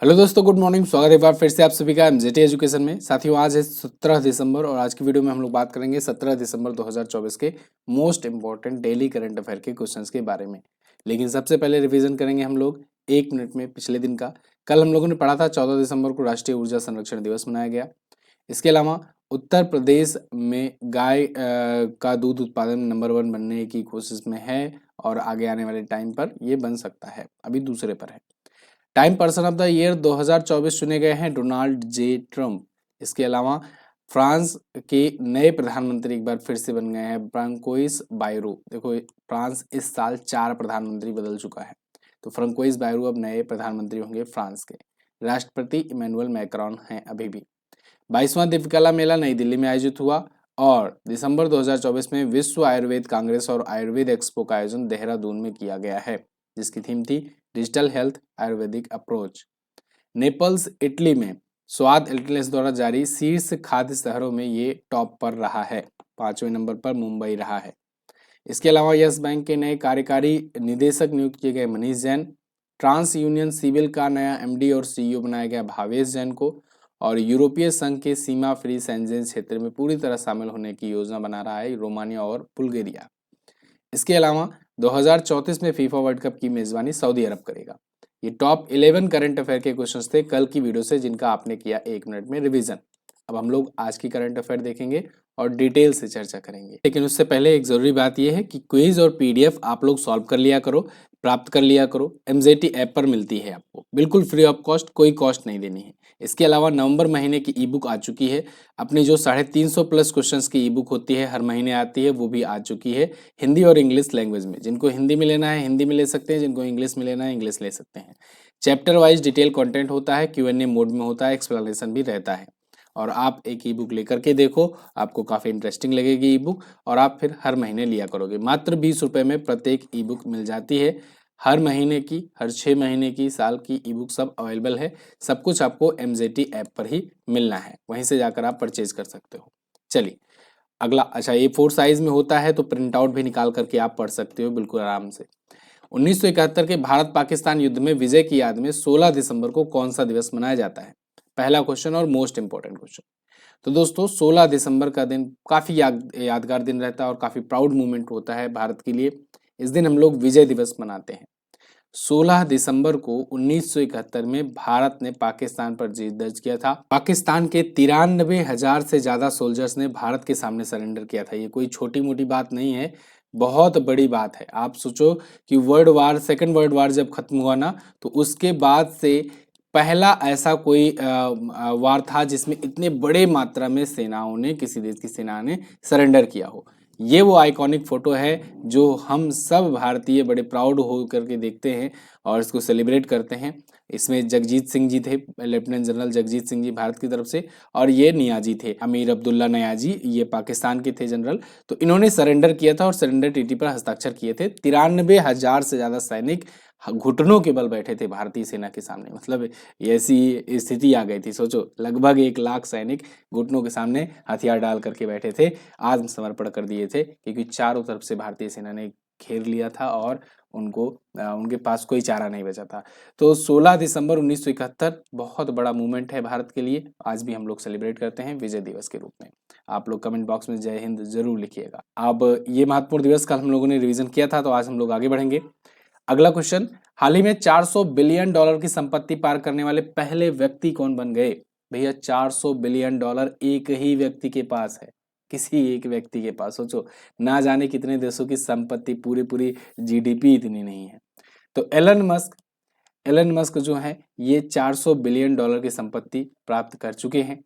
Hello दोस्तों, good morning. स्वागत है एक बार फिर से आप सभी का एमजेटी एजुकेशन में। साथियों, आज है 17 दिसंबर और आज की वीडियो में हम लोग बात करेंगे 17 दिसंबर 2024 के most important daily current affair के क्वेश्चंस के बारे में। लेकिन सबसे पहले रिवीजन करेंगे हम लोग 1 मिनट में पिछले दिन का। कल हम लोगों ने पढ़ा था 14 दिसंबर को राष्ट्रीय ऊर्जा संरक्षण दिवस मनाया गया। इसके अलावा उत्तर प्रदेश में गाय का दूध उत्पादन नंबर 1 बनने की कोशिश में है और आगे आने वाले टाइम पर ये बन सकता है, अभी दूसरे पर है। Time person of the year 2024 चुने गए हैं डोनाल्ड जे ट्रम्प। इसके अलावा फ्रांस के नए प्रधानमंत्री एक बार फिर से बन गए हैं फ्रांकोइस बायरो। देखो, फ्रांस इस साल 4 प्रधानमंत्री बदल चुका है, तो फ्रांकोइस बायरो अब नए प्रधानमंत्री होंगे फ्रांस के। राष्ट्रपति इमैनुअल मैक्रोन हैं अभी भी। 22वां दीपकला मेला नई दिल्ली में आयोजित हुआ और दिसंबर 2024 में विश्व आयुर्वेद कांग्रेस और आयुर्वेद एक्सपो का आयोजन देहरादून में किया गया है, जिसकी थीम थी digital health Ayurvedic approach. Naples Italy में स्वाद एटलस द्वारा जारी शीर्ष खाद्य शहरों में ये टॉप पर रहा है। 5वें नंबर पर मुंबई रहा है। इसके अलावा यस बैंक के नए कार्यकारी निदेशक नियुक्त किए गए Manish Jain. TransUnion CIBIL का नया एमडी और सीईओ बनाया गया भावेश जैन को। और यूरोपीय संघ के सीमा फ्री सेंजेन क्षेत्र में पूरी तरह शामिल होने की योजना बना रहा है रोमानिया और बुल्गारिया। इसके अलावा 2034 में फीफा वर्ल्ड कप की मेजबानी सऊदी अरब करेगा। ये टॉप 11 करंट अफेयर के क्वेश्चंस थे कल की वीडियो से, जिनका आपने किया 1 मिनट में रिवीजन। अब हम लोग आज की करंट अफेयर देखेंगे और डिटेल से चर्चा करेंगे। लेकिन उससे पहले एक जरूरी बात यह है कि क्विज और पीडीएफ आप लोग सॉल्व कर लिया करो, प्राप्त कर लिया करो। एमजेटी ऐप पर मिलती है आपको बिल्कुल फ्री ऑफ कॉस्ट, कोई कॉस्ट नहीं देनी है। इसके अलावा नवंबर महीने की ई बुक आ चुकी है। अपनी जो 350 प्लस क्वेश्चंस की ई बुक होती है, हर महीने आती है, वो भी आ चुकी है हिंदी और इंग्लिश लैंग्वेज में। जिनको हिंदी में लेना है हिंदी में ले सकते हैं, जिनको इंग्लिश में लेना है इंग्लिश ले सकते हैं। चैप्टर वाइज डिटेल कंटेंट होता है, क्यूएनए मोड में होता है, एक्सप्लेनेशन भी रहता है। और आप एक ई बुक लेकर के देखो, आपको काफ़ी इंटरेस्टिंग लगेगी ई बुक और आप फिर हर महीने लिया करोगे। मात्र 20 रुपये में प्रत्येक ई बुक मिल जाती है। हर महीने की, हर 6 महीने की, साल की ई बुक सब अवेलेबल है। सब कुछ आपको एमजेटी ऐप पर ही मिलना है, वहीं से जाकर आप परचेज कर सकते हो। चलिए अगला। अच्छा, A4 साइज में होता है तो प्रिंट आउट भी निकाल करके आप पढ़ सकते हो बिल्कुल आराम से। 1971 के भारत पाकिस्तान युद्ध में विजय की याद में 16 दिसंबर को कौन सा दिवस मनाया जाता है? पहला क्वेश्चन और मोस्ट इंपॉर्टेंट क्वेश्चन। तो दोस्तों 16 दिसंबर का दिन काफी यादगार दिन रहता है और काफी प्राउड मोमेंट होता है भारत के लिए। इस दिन हम लोग विजय दिवस मनाते हैं। 16 दिसंबर को 1971 में भारत ने पाकिस्तान पर जीत दर्ज किया था। पाकिस्तान के 93,000 से ज्यादा सोल्जर्स ने भारत के सामने सरेंडर किया था। ये कोई छोटी मोटी बात नहीं है, बहुत बड़ी बात है। आप सोचो कि सेकेंड वर्ल्ड वार जब खत्म हुआ ना, तो उसके बाद से पहला ऐसा कोई वार था जिसमें इतने बड़े मात्रा में सेनाओं ने, किसी देश की सेना ने सरेंडर किया हो। ये वो आइकॉनिक फोटो है जो हम सब भारतीय बड़े प्राउड हो करके देखते हैं और इसको सेलिब्रेट करते हैं। इसमें जगजीत सिंह जी थे, लेफ्टिनेंट जनरल जगजीत सिंह जी भारत की तरफ से, और ये नियाजी थे, अमीर अब्दुल्ला नियाजी, ये पाकिस्तान के थे जनरल। तो इन्होंने सरेंडर किया था और सरेंडर ट्रीटी पर हस्ताक्षर किए थे। 93,000 से ज्यादा सैनिक घुटनों के बल बैठे थे भारतीय सेना के सामने। मतलब ऐसी स्थिति आ गई थी, सोचो लगभग 1 लाख सैनिक घुटनों के सामने हथियार डाल करके बैठे थे, आत्मसमर्पण कर दिए थे, क्योंकि चारों तरफ से भारतीय सेना ने घेर लिया था और उनके पास कोई चारा नहीं बचा था। तो 16 दिसंबर 1971 बहुत बड़ा मूवमेंट है भारत के लिए। आज भी हम लोग सेलिब्रेट करते हैं विजय दिवस के रूप में। आप लोग कमेंट बॉक्स में जय हिंद जरूर लिखिएगा। अब ये महत्वपूर्ण दिवस कल हम लोगों ने रिवीजन किया था, तो आज हम लोग आगे बढ़ेंगे। अगला क्वेश्चन, हाल ही में 400 बिलियन डॉलर की संपत्ति पार करने वाले पहले व्यक्ति कौन बन गए? भैया 400 बिलियन डॉलर एक ही व्यक्ति के पास है, किसी एक व्यक्ति के पास। सोचो, ना जाने कितने देशों की संपत्ति, पूरी पूरी जीडीपी इतनी नहीं है। तो एलन मस्क जो है ये 400 बिलियन डॉलर की संपत्ति प्राप्त कर चुके हैं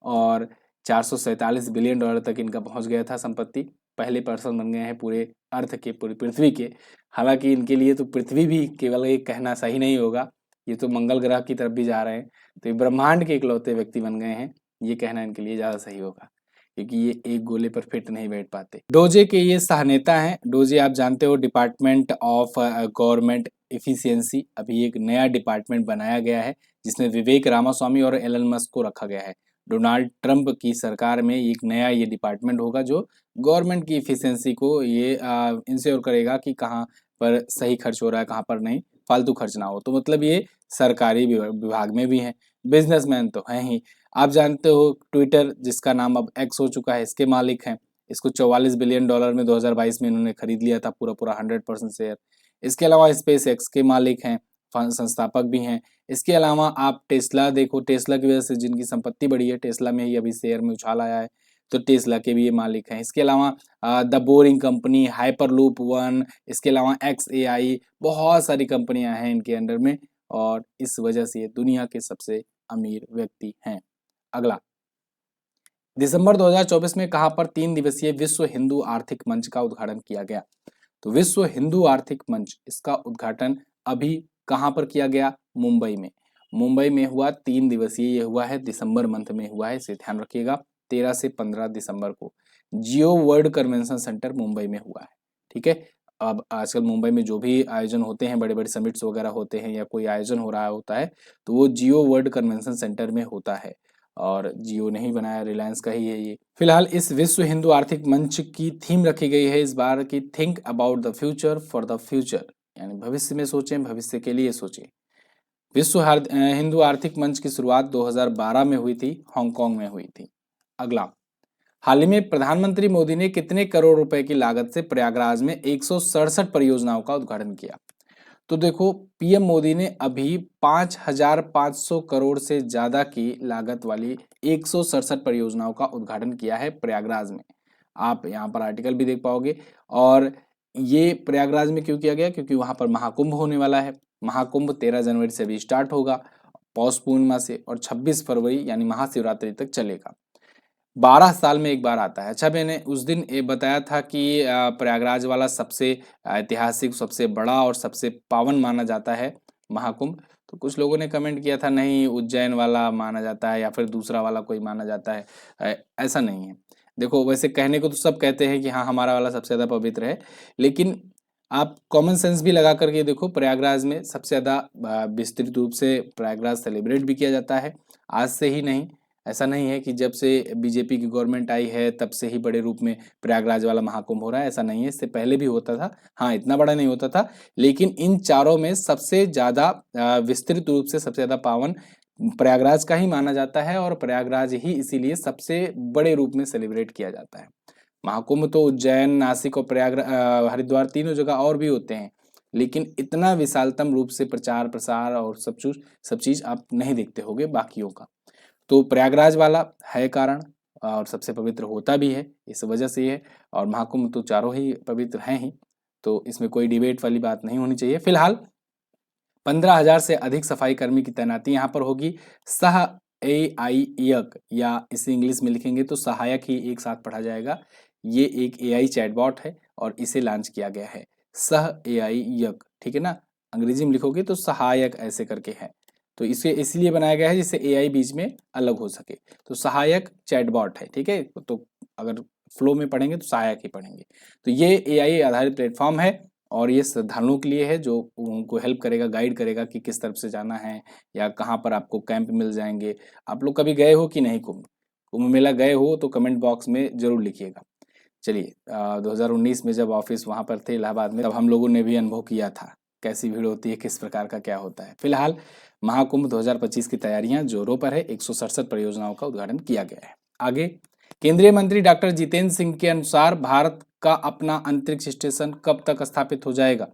और 447 बिलियन डॉलर तक इनका पहुंच गया था संपत्ति। पहले पर्सन बन गए हैं पूरे अर्थ के, पूरी पृथ्वी के। हालांकि इनके लिए तो पृथ्वी भी केवल एक कहना सही नहीं होगा, ये तो मंगल ग्रह की तरफ भी जा रहे हैं। तो ये ब्रह्मांड के इकलौते व्यक्ति बन गए हैं, ये कहना इनके लिए ज्यादा सही होगा, क्योंकि ये एक गोले पर फिट नहीं बैठ पाते। डोजे के ये सह नेता हैं। डोजे आप जानते हो, डिपार्टमेंट ऑफ गवर्नमेंट एफिशिएंसी। अभी एक नया डिपार्टमेंट बनाया गया है जिसमें विवेक रामास्वामी और एलन मस्क को रखा गया है। डोनाल्ड ट्रंप की सरकार में एक नया ये डिपार्टमेंट होगा जो गवर्नमेंट की एफिशिएंसी को ये इंश्योर करेगा कि कहाँ पर सही खर्च हो रहा है, कहाँ पर नहीं, फालतू खर्च ना हो। तो मतलब ये सरकारी विभाग में भी हैं, बिजनेसमैन तो हैं ही। आप जानते हो ट्विटर, जिसका नाम अब एक्स हो चुका है, इसके मालिक हैं। इसको $44 बिलियन में 2022 में इन्होंने खरीद लिया था, पूरा 100% शेयर। इसके अलावा स्पेस एक्स के मालिक हैं, संस्थापक भी हैं। इसके अलावा आप टेस्ला देखो, टेस्ला की वजह से जिनकी संपत्ति बढ़ी है, टेस्ला में ही अभी शेयर में उछाल आया है, तो टेस्ला के भी ये मालिक हैं। इसके अलावा the boring company, hyperloop one, इसके अलावा XAI, बहुत सारी कंपनियां हैं इनके अंडर में, और इस वजह से ये दुनिया के सबसे अमीर व्यक्ति हैं। अगला, दिसंबर 2024 में कहां पर 3 दिवसीय विश्व हिंदू आर्थिक मंच का उद्घाटन किया गया? तो विश्व हिंदू आर्थिक मंच, इसका उद्घाटन अभी कहां पर किया गया? मुंबई में। मुंबई में हुआ, 3 दिवसीय ये हुआ है, दिसंबर मंथ में हुआ है, इसे ध्यान रखिएगा। 13 से 15 दिसंबर को जियो वर्ल्ड कन्वेंशन सेंटर मुंबई में हुआ है। ठीक है, अब आजकल मुंबई में जो भी आयोजन होते हैं, बड़े बड़े समिट्स वगैरह होते हैं या कोई आयोजन हो रहा होता है, तो वो जियो वर्ल्ड कन्वेंशन सेंटर में होता है, और जियो ने ही बनाया, रिलायंस का ही है ये। फिलहाल इस विश्व हिंदू आर्थिक मंच की थीम रखी गई है इस बार की, think about the future for the future, यानी भविष्य में सोचें, भविष्य के लिए सोचें। विश्व हिंदू आर्थिक मंच की शुरुआत 2012 में हुई थी, हांगकांग में हुई थी। अगला, हाल ही में प्रधानमंत्री मोदी ने कितने करोड़ रुपए की लागत से प्रयागराज में 167 परियोजनाओं का उद्घाटन किया? तो देखो, पीएम मोदी ने अभी 5,500 करोड़ से ज्यादा की लागत वाली 167 परियोजनाओं का उद्घाटन किया है प्रयागराज में। आप यहाँ पर आर्टिकल भी देख पाओगे। और ये प्रयागराज में क्यों किया गया? क्योंकि वहां पर महाकुंभ होने वाला है। महाकुंभ 13 जनवरी से अभी स्टार्ट होगा पौष पूर्णिमा से, और 26 फरवरी यानी महाशिवरात्रि तक चलेगा। 12 साल में एक बार आता है। अच्छा, मैंने उस दिन ये बताया था कि प्रयागराज वाला सबसे ऐतिहासिक, सबसे बड़ा और सबसे पावन माना जाता है महाकुंभ। तो कुछ लोगों ने कमेंट किया था नहीं, उज्जैन वाला माना जाता है या फिर दूसरा वाला कोई माना जाता है। ऐसा नहीं है। देखो, वैसे कहने को तो सब कहते हैं कि हाँ हमारा वाला सबसे ज़्यादा पवित्र है, लेकिन आप कॉमन सेंस भी लगा करके देखो, प्रयागराज में सबसे ज़्यादा विस्तृत रूप से प्रयागराज सेलिब्रेट भी किया जाता है। आज से ही नहीं, ऐसा नहीं है कि जब से बीजेपी की गवर्नमेंट आई है तब से ही बड़े रूप में प्रयागराज वाला महाकुंभ हो रहा है, ऐसा नहीं है, इससे पहले भी होता था। हाँ, इतना बड़ा नहीं होता था, लेकिन इन चारों में सबसे ज़्यादा विस्तृत रूप से सबसे ज़्यादा पावन प्रयागराज का ही माना जाता है, और प्रयागराज ही इसीलिए सबसे बड़े रूप में सेलिब्रेट किया जाता है। महाकुंभ तो उज्जैन, नासिक और प्रयागराज, हरिद्वार, तीनों जगह और भी होते हैं, लेकिन इतना विशालतम रूप से प्रचार प्रसार और सब चीज़ आप नहीं देखते होगे बाकियों का। तो प्रयागराज वाला है कारण, और सबसे पवित्र होता भी है, इस वजह से है। और महाकुंभ तो चारों ही पवित्र हैं ही, तो इसमें कोई डिबेट वाली बात नहीं होनी चाहिए। फिलहाल 15,000 से अधिक सफाई कर्मी की तैनाती यहाँ पर होगी। सह एआईयक, या इसे इंग्लिश में लिखेंगे तो सहायक ही एक साथ पढ़ा जाएगा। ये एक एआई चैटबॉट है और इसे लॉन्च किया गया है, सह एआईयक, ठीक है ना। अंग्रेजी में लिखोगे तो सहायक ऐसे करके है, तो इसे इसलिए बनाया गया है जिससे एआई बीच में अलग हो सके। तो सहायक चैटबॉट है, ठीक है। तो अगर फ्लो में पढ़ेंगे तो सहायक ही पढ़ेंगे। तो ये एआई आधारित प्लेटफॉर्म है, और ये श्रद्धालुओं के लिए है, जो उनको हेल्प करेगा, गाइड करेगा कि किस तरफ से जाना है या कहाँ पर आपको कैंप मिल जाएंगे। आप लोग कभी गए हो कि नहीं कुंभ मेला गए हो तो कमेंट बॉक्स में जरूर लिखिएगा। चलिए, 2019 में जब ऑफिस वहाँ पर थे इलाहाबाद में, तब हम लोगों ने भी अनुभव किया था कैसी भीड़ होती है, किस प्रकार का क्या होता है। फिलहाल महाकुंभ 2025 की तैयारियां जोरों पर है, 167 परियोजनाओं का उद्घाटन किया गया है। आगे, केंद्रीय मंत्री डॉक्टर जितेंद्र सिंह के अनुसार भारत का अपना अंतरिक्ष स्टेशन कब तक स्थापित हो जाएगा?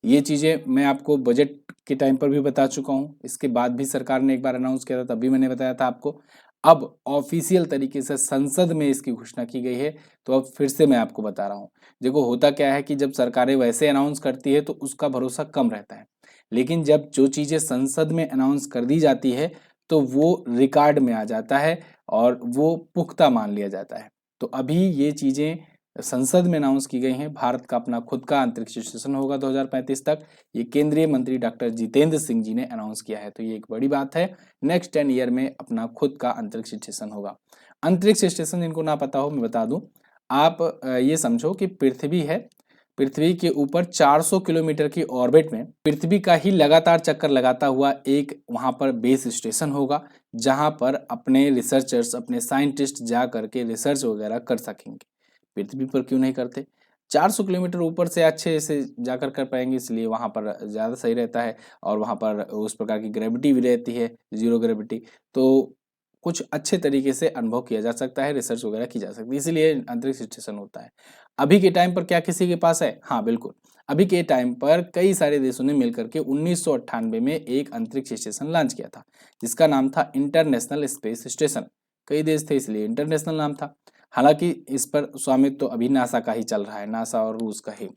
ये चीजें मैं आपको बजट के टाइम पर भी बता चुका हूँ, इसके बाद भी सरकार ने एक बार अनाउंस किया था, तब भी मैंने बताया था आपको। अब ऑफिशियल तरीके से संसद में इसकी घोषणा की गई है, तो अब फिर से मैं आपको बता रहा हूँ। देखो, होता क्या है कि जब सरकारें वैसे अनाउंस करती है तो उसका भरोसा कम रहता है, लेकिन जब जो चीजें संसद में अनाउंस कर दी जाती है तो वो रिकॉर्ड में आ जाता है और वो पुख्ता मान लिया जाता है। तो अभी ये चीजें संसद में अनाउंस की गई हैं, भारत का अपना खुद का अंतरिक्ष स्टेशन होगा 2035 तक, ये केंद्रीय मंत्री डॉक्टर जितेंद्र सिंह जी ने अनाउंस किया है, तो ये एक बड़ी बात है। नेक्स्ट 10 ईयर में अपना खुद का अंतरिक्ष स्टेशन होगा। अंतरिक्ष स्टेशन जिनको ना पता हो मैं बता दूं, आप ये समझो कि पृथ्वी है, पृथ्वी के ऊपर 400 किलोमीटर की ऑर्बिट में पृथ्वी का ही लगातार चक्कर लगाता हुआ एक वहां पर बेस स्टेशन होगा, जहां पर अपने रिसर्चर्स, अपने साइंटिस्ट जा करके रिसर्च वगैरह कर सकेंगे। पृथ्वी पर क्यों नहीं करते? 400 किलोमीटर ऊपर से अच्छे से जाकर कर पाएंगे, इसलिए वहाँ पर ज़्यादा सही रहता है और वहाँ पर उस प्रकार की ग्रेविटी भी रहती है, जीरो ग्रेविटी, तो कुछ अच्छे तरीके से अनुभव किया जा सकता है, रिसर्च वगैरह की जा सकती है, इसीलिए अंतरिक्ष स्टेशन होता है। अभी के टाइम पर क्या किसी के पास है? हाँ बिल्कुल, अभी के टाइम पर कई सारे देशों ने मिलकर के 1998 में एक अंतरिक्ष स्टेशन लॉन्च किया था, जिसका नाम था इंटरनेशनल स्पेस स्टेशन। कई देश थे इसलिए इंटरनेशनल नाम था। हालांकि इस पर स्वामित्व तो अभी नासा का ही चल रहा है, नासा और रूस का ही।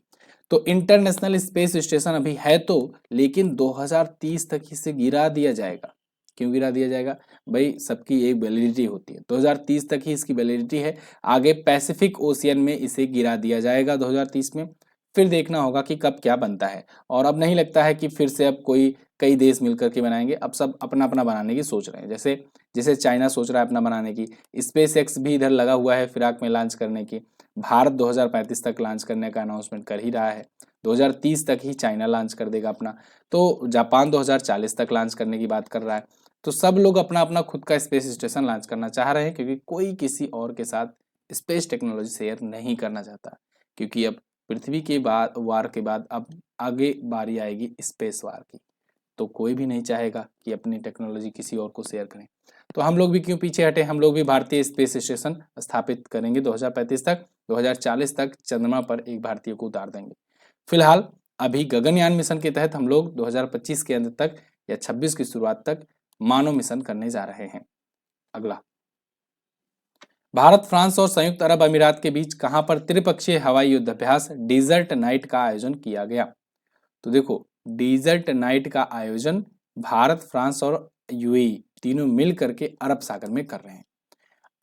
तो इंटरनेशनल स्पेस स्टेशन अभी है तो, लेकिन 2030 तक इसे गिरा दिया जाएगा। क्यों गिरा दिया जाएगा? भाई सबकी एक वैलिडिटी होती है, 2030 तक ही इसकी वैलिडिटी है, आगे पैसिफिक ओशियन में इसे गिरा दिया जाएगा 2030 में। फिर देखना होगा कि कब क्या बनता है, और अब नहीं लगता है कि फिर से अब कोई कई देश मिलकर के बनाएंगे, अब सब अपना अपना बनाने की सोच रहे हैं। जैसे जैसे चाइना सोच रहा है अपना बनाने की, स्पेस एक्स भी इधर लगा हुआ है फिराक में लॉन्च करने की, भारत 2035 तक लॉन्च करने का अनाउंसमेंट कर ही रहा है, 2030 तक ही चाइना लॉन्च कर देगा अपना, तो जापान 2040 तक लॉन्च करने की बात कर रहा है। तो सब लोग अपना अपना खुद का स्पेस स्टेशन लॉन्च करना चाह रहे हैं, क्योंकि कोई किसी और के साथ स्पेस टेक्नोलॉजी शेयर नहीं करना चाहता, क्योंकि अब पृथ्वी के बाद वार के बाद अब आगे बारी आएगी स्पेस वार की, तो कोई भी नहीं चाहेगा कि अपनी टेक्नोलॉजी किसी और को शेयर करें। तो हम लोग भी क्यों पीछे हटे, हम लोग भी भारतीय स्पेस स्टेशन स्थापित करेंगे 2035 तक, 2040 तक चंद्रमा पर एक भारतीय को उतार देंगे। फिलहाल अभी गगनयान मिशन के तहत हम लोग 2025 के अंत तक या 26 की शुरुआत तक मानव मिशन करने जा रहे हैं। अगला, भारत, फ्रांस और संयुक्त अरब अमीरात के बीच कहां पर त्रिपक्षीय हवाई युद्धाभ्यास डेजर्ट नाइट का आयोजन किया गया? तो देखो, डेजर्ट नाइट का आयोजन भारत, फ्रांस और यूएई तीनों मिल करके अरब सागर में कर रहे हैं।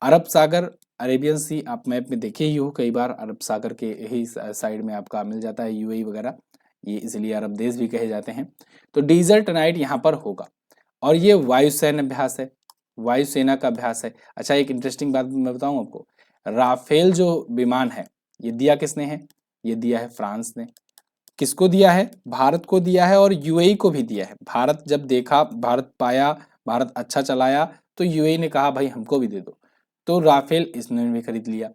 अरब सागर, अरेबियन सी आप मैप में देखे ही हो कई बार, अरब सागर के ही साइड में आपका मिल जाता है यूएई वगैरह, ये इसलिए अरब देश भी कहे जाते हैं। तो डेजर्ट नाइट यहाँ पर होगा और ये वायुसेना अभ्यास है, वायुसेना का अभ्यास है। अच्छा, एक इंटरेस्टिंग बात मैं बताऊं आपको, राफेल जो विमान है ये दिया किसने है? ये दिया है फ्रांस ने। किसको दिया है? भारत को दिया है और यूएई को भी दिया है। भारत जब देखा, भारत पाया, भारत अच्छा चलाया, तो यूएई ने कहा भाई हमको भी दे दो, तो राफेल इसने भी खरीद लिया।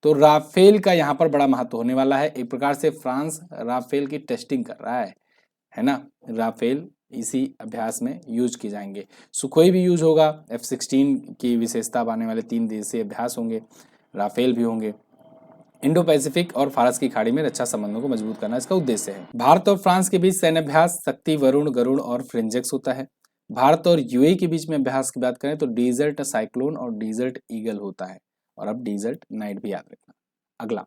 तो राफेल का यहाँ पर बड़ा महत्व होने वाला है। एक प्रकार से फ्रांस राफेल की टेस्टिंग कर रहा है ना। राफेल इसी अभ्यास में यूज किए जाएंगे, सुखोई भी यूज होगा, F-16 की विशेषता आने वाले 3 देशीय अभ्यास होंगे, राफेल भी होंगे। इंडो पैसिफिक और फारस की खाड़ी में रक्षा संबंधों को मजबूत करना इसका उद्देश्य है। भारत और फ्रांस के बीच सैन्य अभ्यास शक्ति, वरुण, गरुड़ और फ्रिंजेक्स होता है। भारत और यूएई के बीच में अभ्यास की बात करें तो डेजर्ट साइक्लोन और डेजर्ट ईगल होता है, और अब डेजर्ट नाइट भी याद रखना। अगला,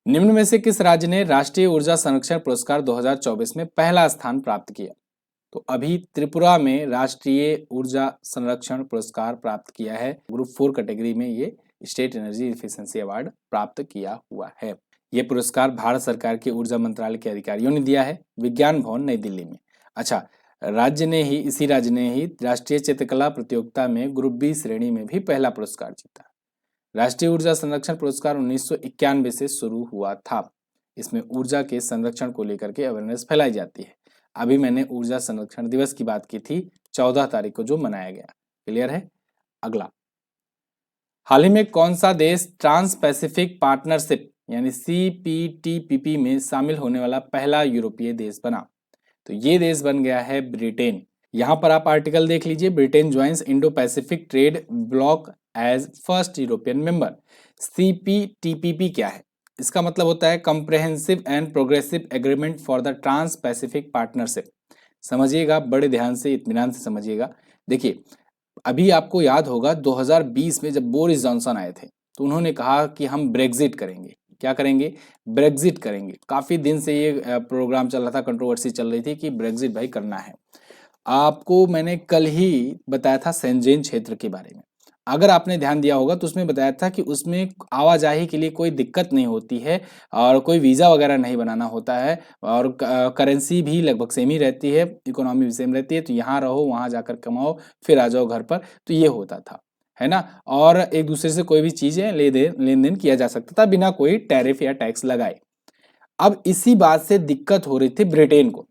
निम्न में से किस राज्य ने राष्ट्रीय ऊर्जा संरक्षण पुरस्कार 2024 में पहला स्थान प्राप्त किया? तो अभी त्रिपुरा में राष्ट्रीय ऊर्जा संरक्षण पुरस्कार प्राप्त किया है, ग्रुप 4 कैटेगरी में ये स्टेट एनर्जी इफिशिएंसी अवार्ड प्राप्त किया हुआ है। ये पुरस्कार भारत सरकार के ऊर्जा मंत्रालय के अधिकारियों ने दिया है, विज्ञान भवन नई दिल्ली में। अच्छा, इसी राज्य ने ही राष्ट्रीय चित्रकला प्रतियोगिता में ग्रुप बी श्रेणी में भी पहला पुरस्कार जीता। राष्ट्रीय ऊर्जा संरक्षण पुरस्कार 1991 से शुरू हुआ था। इसमें ऊर्जा के संरक्षण को लेकर के अवेयरनेस फैलाई जाती है। अभी मैंने ऊर्जा संरक्षण दिवस की बात की थी 14 तारीख को, जो मनाया गया। क्लियर है? अगला, हाल ही में कौन सा देश ट्रांस पैसिफिक पार्टनरशिप यानी CPTPP में शामिल होने वाला पहला यूरोपीय देश बना? तो ये देश बन गया है ब्रिटेन। यहां पर आप आर्टिकल देख लीजिए, Britain joins Indo Pacific trade bloc as first European member. CPTPP क्या है? इसका मतलब होता है comprehensive and progressive agreement for the trans Pacific partnership. समझिएगा, बड़े ध्यान से, इत्मीनान से समझिएगा। देखिए, अभी आपको याद होगा 2020 में जब बोरिस जॉनसन आए थे, तो उन्होंने कहा कि हम ब्रेग्जिट करेंगे। क्या करेंगे? ब्रेग्जिट करेंगे। काफी दिन से ये प्रोग्राम चल रहा था, कंट्रोवर्सी चल रही थी कि ब्रेग्जिट भाई करना है। आपको मैंने कल ही बताया था शेंजेन क्षेत्र के बारे में, अगर आपने ध्यान दिया होगा तो उसमें बताया था कि उसमें आवाजाही के लिए कोई दिक्कत नहीं होती है और कोई वीज़ा वगैरह नहीं बनाना होता है, और करेंसी भी लगभग सेम ही रहती है, इकोनॉमी भी सेम रहती है, तो यहाँ रहो वहाँ जाकर कमाओ फिर आ जाओ घर पर, तो ये होता था, है ना। और एक दूसरे से कोई भी चीज़ें लेन देन किया जा सकता था बिना कोई टैरिफ या टैक्स लगाए। अब इसी बात से दिक्कत हो रही थी ब्रिटेन को।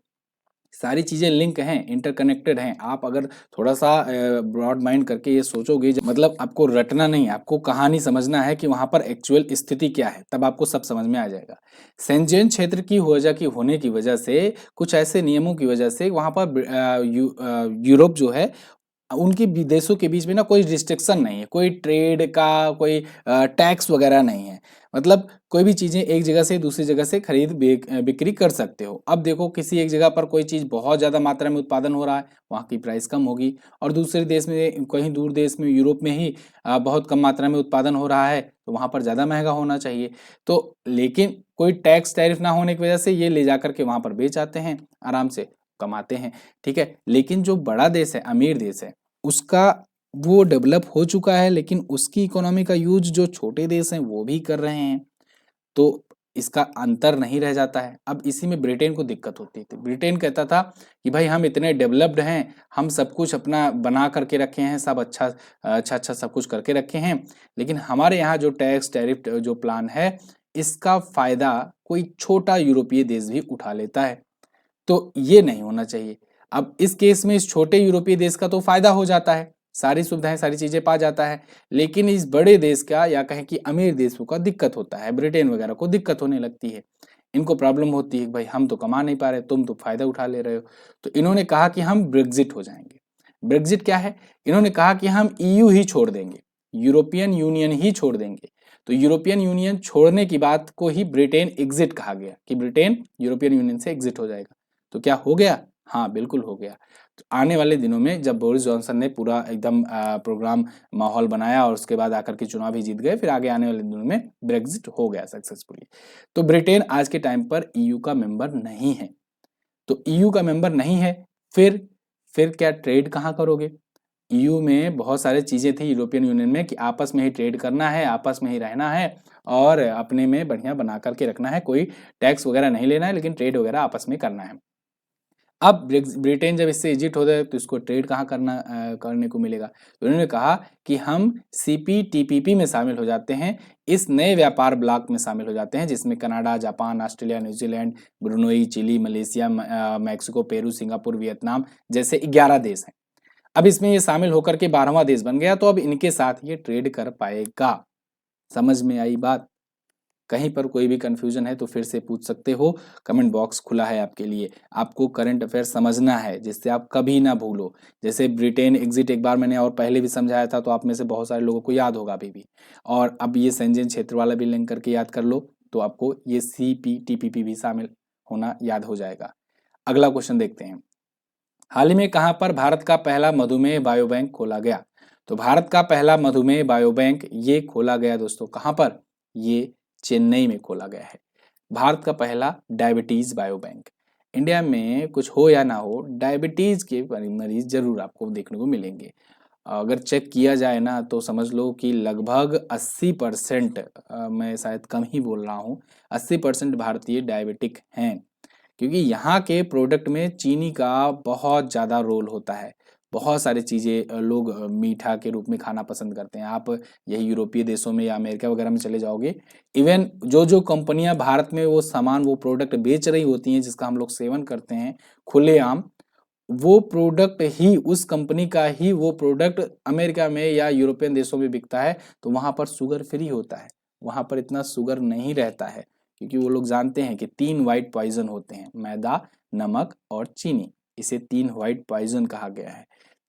सारी चीज़ें लिंक हैं, इंटरकनेक्टेड हैं। आप अगर थोड़ा-सा ब्रॉड माइंड करके ये सोचोगे, मतलब आपको रटना नहीं है, आपको कहानी समझना है कि वहाँ पर एक्चुअल स्थिति क्या है, तब आपको सब समझ में आ जाएगा। शेंज़ेन क्षेत्र की वजह की होने की वजह से, कुछ ऐसे नियमों की वजह से वहाँ पर यूरोप जो है, उनके देशों के बीच में ना कोई रिस्ट्रिक्शन नहीं है, कोई ट्रेड का कोई टैक्स वगैरह नहीं है। मतलब कोई भी चीज़ें एक जगह से दूसरी जगह से खरीद बिक्री कर सकते हो। अब देखो, किसी एक जगह पर कोई चीज़ बहुत ज़्यादा मात्रा में उत्पादन हो रहा है, वहाँ की प्राइस कम होगी, और दूसरे देश में, कहीं दूर देश में, यूरोप में ही बहुत कम मात्रा में उत्पादन हो रहा है, तो वहाँ पर ज़्यादा महंगा होना चाहिए। तो लेकिन कोई टैक्स टैरिफ ना होने की वजह से ये ले जाकर के वहाँ पर बेच आते हैं, आराम से कमाते हैं, ठीक है। लेकिन जो बड़ा देश है, अमीर देश है, उसका वो डेवलप हो चुका है, लेकिन उसकी इकोनॉमी का यूज जो छोटे देश हैं वो भी कर रहे हैं, तो इसका अंतर नहीं रह जाता है। अब इसी में ब्रिटेन को दिक्कत होती थी। ब्रिटेन कहता था कि भाई हम इतने डेवलप्ड हैं, हम सब कुछ अपना बना करके रखे हैं, सब अच्छा सब कुछ करके रखे हैं, लेकिन हमारे यहाँ जो टैक्स टैरिफ जो प्लान है, इसका फायदा कोई छोटा यूरोपीय देश भी उठा लेता है, तो ये नहीं होना चाहिए। अब इस केस में इस छोटे यूरोपीय देश का तो फायदा हो जाता है, सारी सुविधाएं, सारी चीजें पा जाता है, लेकिन इस बड़े देश का, या कहें कि अमीर देशों का दिक्कत होता है, ब्रिटेन वगैरह को दिक्कत होने लगती है। इनको प्रॉब्लम होती है कि भाई हम तो कमा नहीं पा रहे, तुम तो फायदा उठा ले रहे हो। तो इन्होंने कहा कि हम ब्रेग्जिट हो जाएंगे। ब्रेग्जिट क्या है? इन्होंने कहा कि हम ईयू ही छोड़ देंगे, यूरोपियन यूनियन ही छोड़ देंगे। तो यूरोपियन यूनियन छोड़ने की बात को ही ब्रिटेन एग्जिट कहा गया, कि ब्रिटेन यूरोपियन यूनियन से एग्जिट हो जाएगा। तो क्या हो गया? हाँ, बिल्कुल हो गया। तो आने वाले दिनों में जब बोरिस जॉनसन ने पूरा एकदम प्रोग्राम, माहौल बनाया, और उसके बाद आकर के चुनाव भी जीत गए, फिर आगे आने वाले दिनों में ब्रेग्जिट हो गया सक्सेसफुली। तो ब्रिटेन आज के टाइम पर ईयू का मेंबर नहीं है। तो ईयू का मेंबर नहीं है, फिर क्या ट्रेड कहाँ करोगे? ईयू में बहुत सारी चीजें थी, यूरोपियन यूनियन में, कि आपस में ही ट्रेड करना है, आपस में ही रहना है, और अपने में बढ़िया बना करके रखना है, कोई टैक्स वगैरह नहीं लेना है, लेकिन ट्रेड वगैरह आपस में करना है। अब ब्रिटेन जब इससे एग्जिट हो जाए, तो इसको ट्रेड कहाँ करने को मिलेगा? तो उन्होंने कहा कि हम सीपीटीपीपी में शामिल हो जाते हैं, इस नए व्यापार ब्लॉक में शामिल हो जाते हैं, जिसमें Canada, Japan, Australia, New Zealand, Brunei, Chile, Malaysia, Mexico, Peru, Singapore, Vietnam जैसे 11 देश हैं। अब इसमें ये शामिल होकर के 12वां देश बन गया, तो अब इनके साथ ये ट्रेड कर पाएगा। समझ में आई बात? कहीं पर कोई भी कंफ्यूजन है तो फिर से पूछ सकते हो, कमेंट बॉक्स खुला है आपके लिए। आपको करंट अफेयर समझना है, जिससे आप कभी ना भूलो। जैसे ब्रिटेन एग्जिट एक बार मैंने और पहले भी समझाया था, तो आप में से बहुत सारे लोगों को याद होगा अभी भी। और अब ये शेंजेन क्षेत्र वाला भी लिंक करके याद कर लो, तो आपको ये सीपीटीपीपी भी शामिल होना याद हो जाएगा। अगला क्वेश्चन देखते हैं। हाल ही में कहां पर भारत का पहला मधुमेह बायोबैंक खोला गया? तो भारत का पहला मधुमेह बायोबैंक ये खोला गया दोस्तों, कहां पर? ये चेन्नई में खोला गया है, भारत का पहला डायबिटीज बायोबैंक। इंडिया में कुछ हो या ना हो, डायबिटीज के मरीज जरूर आपको देखने को मिलेंगे। अगर चेक किया जाए ना, तो समझ लो कि लगभग 80%, मैं शायद कम ही बोल रहा हूँ, 80% भारतीय डायबिटिक हैं, क्योंकि यहाँ के प्रोडक्ट में चीनी का बहुत ज़्यादा रोल होता है। बहुत सारी चीज़ें लोग मीठा के रूप में खाना पसंद करते हैं। आप यही यूरोपीय देशों में या अमेरिका वगैरह में चले जाओगे, इवन जो जो कंपनियां भारत में वो सामान, वो प्रोडक्ट बेच रही होती हैं, जिसका हम लोग सेवन करते हैं खुलेआम, वो प्रोडक्ट ही, उस कंपनी का ही वो प्रोडक्ट अमेरिका में या यूरोपियन देशों में बिकता है, तो वहाँ पर शुगर फ्री होता है, वहाँ पर इतना शुगर नहीं रहता है, क्योंकि वो लोग जानते हैं कि 3 व्हाइट पॉइजन होते हैं, मैदा, नमक और चीनी। इसे 3 व्हाइट पॉइजन कहा गया है,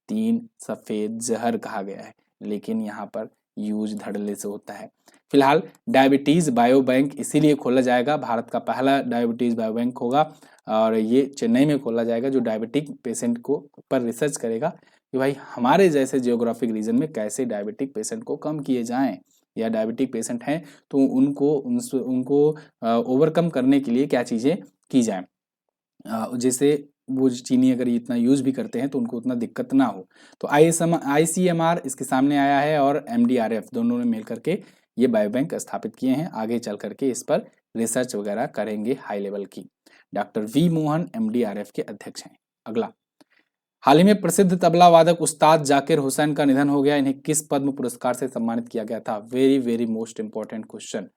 3 सफेद जहर कहा गया है, लेकिन यहाँ पर यूज धड़ल्ले से होता है। फिलहाल डायबिटीज बायो बैंक इसीलिए खोला जाएगा, भारत का पहला डायबिटीज बायो बैंक होगा, और ये चेन्नई में खोला जाएगा, जो डायबिटिक पेशेंट को पर रिसर्च करेगा कि भाई हमारे जैसे जियोग्राफिक रीजन में कैसे डायबिटिक पेशेंट को कम किए जाएं, या डायबिटिक पेशेंट हैं तो उनको ओवरकम करने के लिए क्या चीज़ें की जाएं, जैसे वो चीनी अगर इतना यूज भी करते हैं तो उनको उतना दिक्कत ना हो। तो ICMR इसके सामने आया है, और MDRF दोनों ने मिल करके ये बायोबैंक स्थापित किए हैं। आगे चल करके इस पर रिसर्च वगैरह करेंगे हाई लेवल की। डॉक्टर V मोहन MDRF के अध्यक्ष हैं। अगला, हाल ही में प्रसिद्ध तबला वादक उस्ताद जाकिर हुसैन का निधन हो गया, इन्हें किस पद्म पुरस्कार से सम्मानित किया गया था? Very very most important question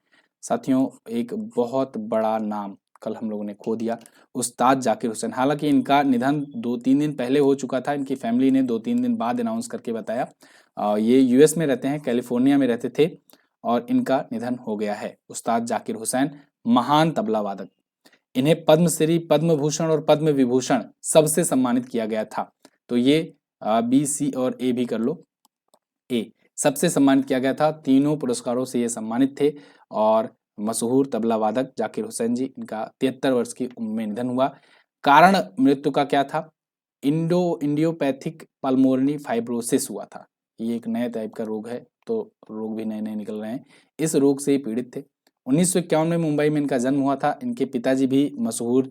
साथियों। एक बहुत बड़ा नाम, कल हम लोगों ने खो दिया उस्ताद जाकिर हुसैन। हालांकि इनका निधन 2-3 दिन पहले हो चुका था, इनकी फैमिली ने 2-3 दिन बाद अनाउंस करके बताया। ये यूएस में रहते हैं, कैलिफोर्निया में रहते थे और इनका निधन हो गया है। उस्ताद जाकिर हुसैन महान तबला वादक, इन्हें पद्मश्री, पद्म भूषण और पद्म विभूषण सबसे सम्मानित किया गया था। तो ये बी, सी और ए भी कर लो। ए सबसे सम्मानित किया गया था, तीनों पुरस्कारों से ये सम्मानित थे। और मशहूर तबला वादक जाकिर हुसैन जी, इनका 73 वर्ष की उम्र में निधन हुआ। कारण मृत्यु का क्या था? इंडियोपैथिक पल्मोनरी फाइब्रोसिस हुआ था। ये एक नए टाइप का रोग है, तो रोग भी नए नए निकल रहे हैं। इस रोग से पीड़ित थे। 1951 में मुंबई में इनका जन्म हुआ था। इनके पिताजी भी मशहूर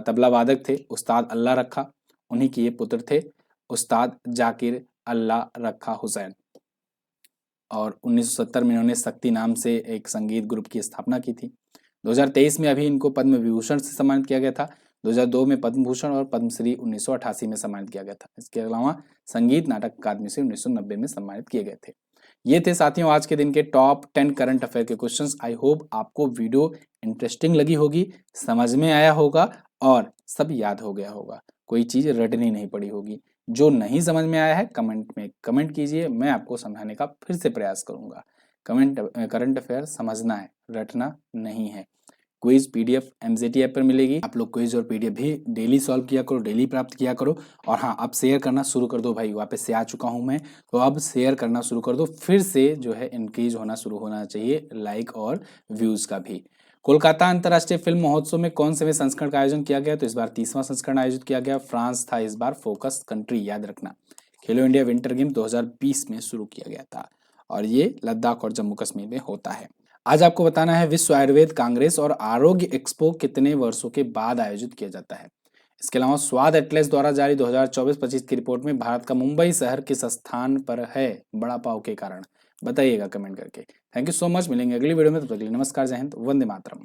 तबला वादक थे, उस्ताद अल्लाह रखा। उन्हीं के ये पुत्र थे, उस्ताद जाकिर अल्लाह रखा हुसैन। और 1970 में इन्होंने शक्ति नाम से एक संगीत ग्रुप की स्थापना की थी। 2023 में अभी इनको पद्म विभूषण से सम्मानित किया गया था। 2002 में पद्म भूषण और पद्मश्री 1988 में सम्मानित किया गया था। इसके अलावा संगीत नाटक अकादमी से 1990 में सम्मानित किए गए थे। ये थे साथियों आज के दिन के टॉप 10 करंट अफेयर के क्वेश्चंस। आई होप आपको वीडियो इंटरेस्टिंग लगी होगी, समझ में आया होगा और सब याद हो गया होगा, कोई चीज रटनी नहीं पड़ी होगी। जो नहीं समझ में आया है कमेंट में कमेंट कीजिए, मैं आपको समझाने का फिर से प्रयास करूंगा। करंट अफेयर समझना है, रटना नहीं है। क्विज पीडीएफ एमजेटी ऐप पर मिलेगी। आप लोग क्विज और पीडीएफ भी डेली सॉल्व किया करो, डेली प्राप्त किया करो। और हाँ, अब शेयर करना शुरू कर दो भाई, वापस से आ चुका हूँ मैं, तो अब शेयर करना शुरू कर दो। फिर से जो है इंक्रीज होना शुरू होना चाहिए लाइक और व्यूज का भी। कोलकाता अंतर्राष्ट्रीय फिल्म महोत्सव में कौन से संस्करण का आयोजन किया गया? तो इस बार 30वां संस्करण आयोजित किया गया। फ्रांस था इस बार फोकस कंट्री, याद रखना। खेलो इंडिया विंटर गेम 2020 में शुरू किया गया था और ये लद्दाख और जम्मू कश्मीर में होता है। आज आपको बताना है विश्व आयुर्वेद कांग्रेस और आरोग्य एक्सपो कितने वर्षों के बाद आयोजित किया जाता है। इसके अलावा स्वाद एटलस द्वारा जारी 2024-25 की रिपोर्ट में भारत का मुंबई शहर किस स्थान पर है बड़ा पाव के कारण? बताइएगा कमेंट करके। थैंक यू सो मच, मिलेंगे अगली वीडियो में, तब तक के लिए नमस्कार, जय हिंद, वंदे मातरम।